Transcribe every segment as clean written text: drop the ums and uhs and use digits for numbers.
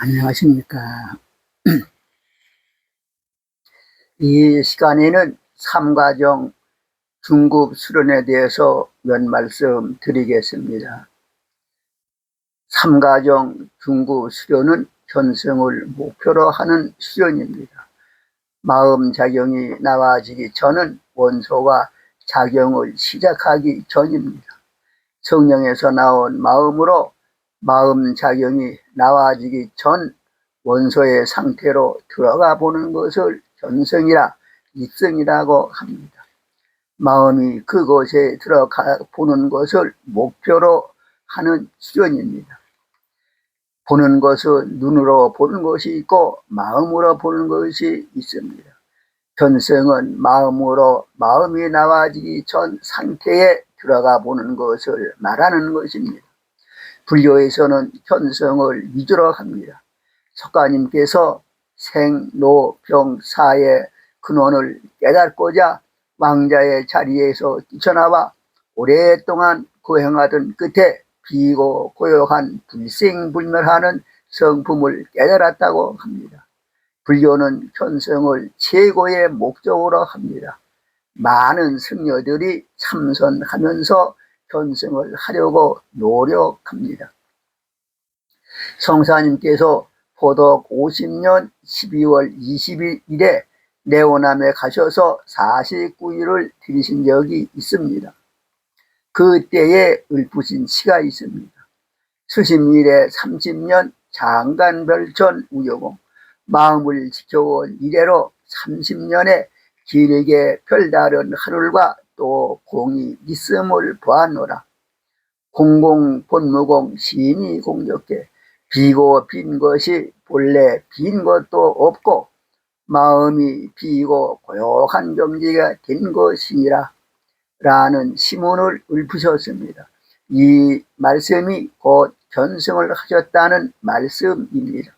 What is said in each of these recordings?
안녕하십니까. 이 시간에는 삼가정 중급 수련에 대해서 몇 말씀 드리겠습니다. 삼가정 중급 수련은 견성을 목표로 하는 수련입니다. 마음 작용이 나와지기 전은 원소가 작용을 시작하기 전입니다. 성령에서 나온 마음으로 마음 작용이 나와지기 전 원소의 상태로 들어가 보는 것을 견성이라 입성이라고 합니다. 마음이 그곳에 들어가 보는 것을 목표로 하는 수련입니다. 보는 것은 눈으로 보는 것이 있고 마음으로 보는 것이 있습니다. 견성은 마음으로 마음이 나와지기 전 상태에 들어가 보는 것을 말하는 것입니다. 불교에서는 견성을 위주로 합니다. 석가님께서 생, 노, 병, 사의 근원을 깨닫고자 왕자의 자리에서 뛰쳐나와 오랫동안 고행하던 끝에 비고 고요한 불생불멸하는 성품을 깨달았다고 합니다. 불교는 견성을 최고의 목적으로 합니다. 많은 승려들이 참선하면서 견성을 하려고 노력합니다. 성사님께서 포덕 50년 12월 20일에 내오남에 가셔서 49일을 들이신 적이 있습니다. 그때에 읊으신 시가 있습니다. 수심일에 30년 장간별천 우여공 마음을 지켜온 이래로 30년에 길게 별다른 하늘과 또 공이 있음을 보았노라. 공공본무공 시인이 공적해 비고 빈 것이 본래 빈 것도 없고 마음이 비고 고요한 경지가 된 것이니라 라는 시문을 읊으셨습니다. 이 말씀이 곧 견성을 하셨다는 말씀입니다.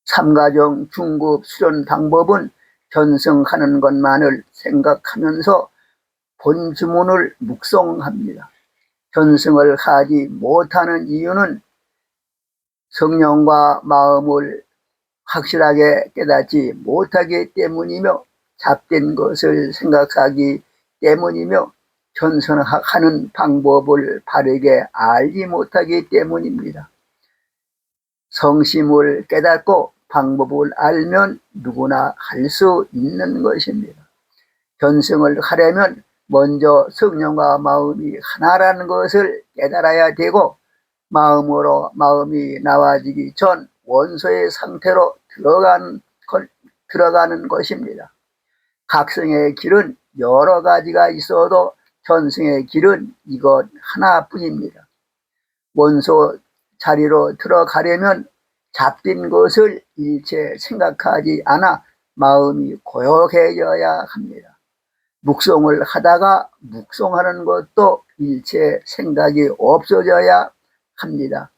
삼가정 중급 수련 방법은 견성하는 것만을 생각하면서 본주문을 묵송합니다. 견성을 하지 못하는 이유는 성령과 마음을 확실하게 깨닫지 못하기 때문이며 잡된 것을 생각하기 때문이며 견성하는 방법을 바르게 알지 못하기 때문입니다. 성심을 깨닫고 방법을 알면 누구나 할 수 있는 것입니다. 견성을 하려면 먼저 성령과 마음이 하나라는 것을 깨달아야 되고 마음으로 마음이 나와지기 전 원소의 상태로 들어가는 것입니다. 각성의 길은 여러 가지가 있어도 견성의 길은 이것 하나뿐입니다. 원소 자리로 들어가려면 잡힌 것을 일체 생각하지 않아 마음이 고요해져야 합니다. 묵송을 하다가 묵송하는 것도 일체 생각이 없어져야 합니다.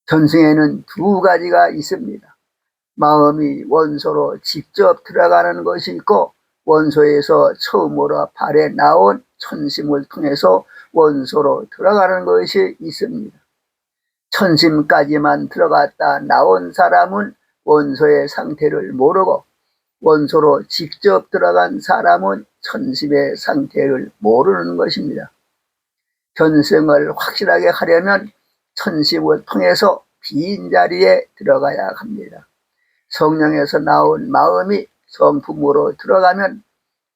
견성에는 두 가지가 있습니다. 마음이 원소로 직접 들어가는 것이 있고 원소에서 처음으로 발에 나온 천심을 통해서 원소로 들어가는 것이 있습니다. 천심까지만 들어갔다 나온 사람은 원소의 상태를 모르고 원소로 직접 들어간 사람은 천심의 상태를 모르는 것입니다. 견성을 확실하게 하려면 천심을 통해서 빈 자리에 들어가야 합니다. 성령에서 나온 마음이 성품으로 들어가면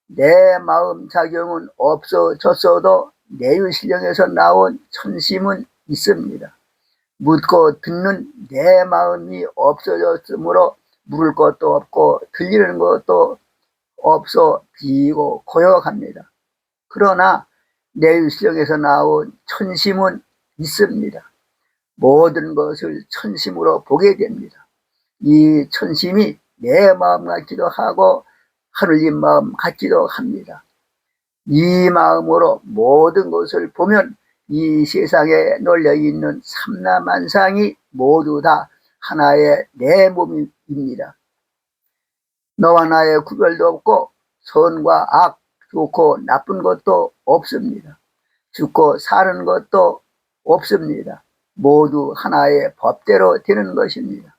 내 마음 작용은 없어졌어도 내유실령에서 나온 천심은 있습니다. 묻고 듣는 내 마음이 없어졌으므로 물을 것도 없고 들리는 것도 없어 비고 고요합니다. 그러나 내유실령에서 나온 천심은 있습니다. 모든 것을 천심으로 보게 됩니다. 이 천심이 내 마음 같기도 하고 하늘님 마음 같기도 합니다. 이 마음으로 모든 것을 보면 이 세상에 널려있는 삼라만상이 모두 다 하나의 내 몸입니다. 너와 나의 구별도 없고 선과 악, 좋고 나쁜 것도 없습니다. 죽고 사는 것도 없습니다. 모두 하나의 법대로 되는 것입니다.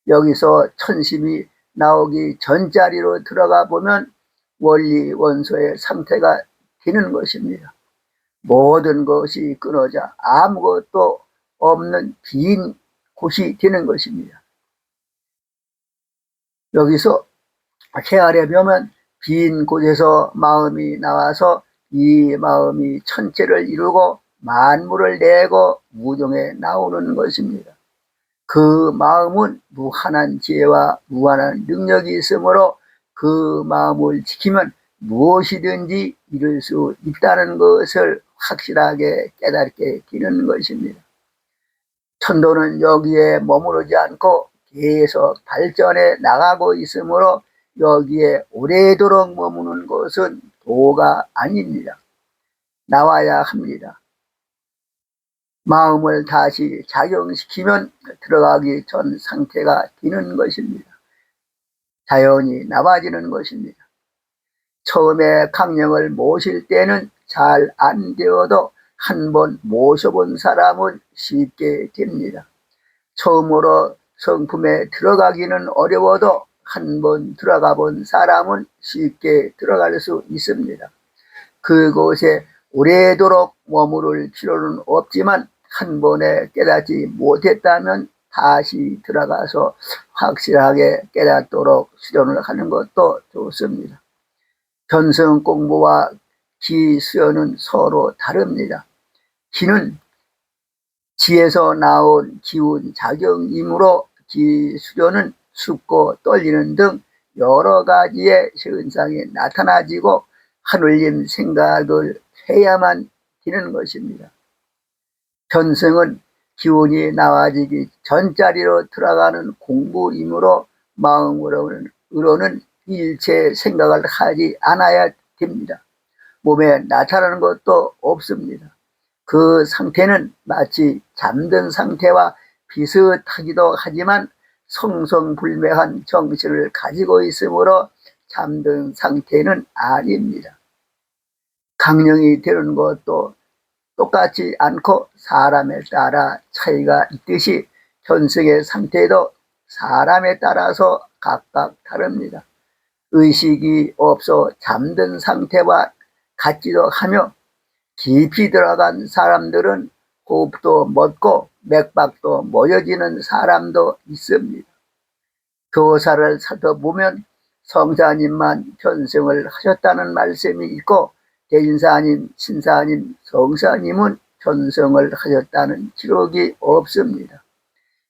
여기서 천심이 나오기 전자리로 들어가 보면 원리 원소의 상태가 되는 것입니다. 모든 것이 끊어져 아무것도 없는 빈 곳이 되는 것입니다. 여기서 헤아려보면 빈 곳에서 마음이 나와서 이 마음이 천체를 이루고 만물을 내고 무정에 나오는 것입니다. 그 마음은 무한한 지혜와 무한한 능력이 있으므로 그 마음을 지키면 무엇이든지 이룰 수 있다는 것을 확실하게 깨닫게 되는 것입니다. 천도는 여기에 머무르지 않고 계속 발전해 나가고 있으므로 여기에 오래도록 머무는 것은 도가 아닙니다. 나와야 합니다. 마음을 다시 작용시키면 들어가기 전 상태가 되는 것입니다. 자연히 나와지는 것입니다. 처음에 강령을 모실 때는 잘 안 되어도 한번 모셔본 사람은 쉽게 됩니다. 처음으로 성품에 들어가기는 어려워도 한번 들어가 본 사람은 쉽게 들어갈 수 있습니다. 그곳에 오래도록 머무를 필요는 없지만 한 번에 깨닫지 못했다면 다시 들어가서 확실하게 깨닫도록 수련을 하는 것도 좋습니다. 견성 공부와 기 수련은 서로 다릅니다. 기는 지에서 나온 기운 작용이므로 기 수련은 춥고 떨리는 등 여러 가지의 현상이 나타나지고 하늘님 생각을 해야만 되는 것입니다. 견성은 기운이 나와지기 전자리로 들어가는 공부이므로 마음으로는 일체 생각을 하지 않아야 됩니다. 몸에 나타나는 것도 없습니다. 그 상태는 마치 잠든 상태와 비슷하기도 하지만 성성불매한 정신을 가지고 있으므로 잠든 상태는 아닙니다. 강령이 되는 것도 똑같지 않고 사람에 따라 차이가 있듯이 견성의 상태도 사람에 따라서 각각 다릅니다. 의식이 없어 잠든 상태와 같기도 하며 깊이 들어간 사람들은 호흡도 멎고 맥박도 멎어지는 사람도 있습니다. 교사를 살펴보면 성사님만 견성을 하셨다는 말씀이 있고 대인사님, 신사님, 성사님은 견성을 하셨다는 기록이 없습니다.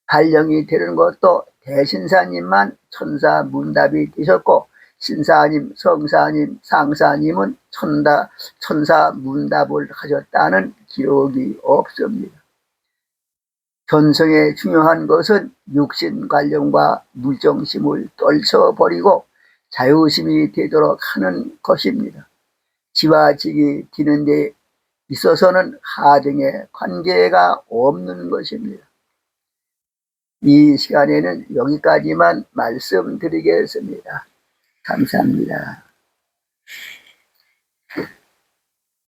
발령이 되는 것도 대신사님만 천사문답이 되셨고 신사님, 성사님, 상사님은 천사문답을 하셨다는 기록이 없습니다. 견성에 중요한 것은 육신관념과 물정심을 떨쳐버리고 자유심이 되도록 하는 것입니다. 지와 직이 되는 데 있어서는 하등의 관계가 없는 것입니다. 이 시간에는 여기까지만 말씀드리겠습니다. 감사합니다.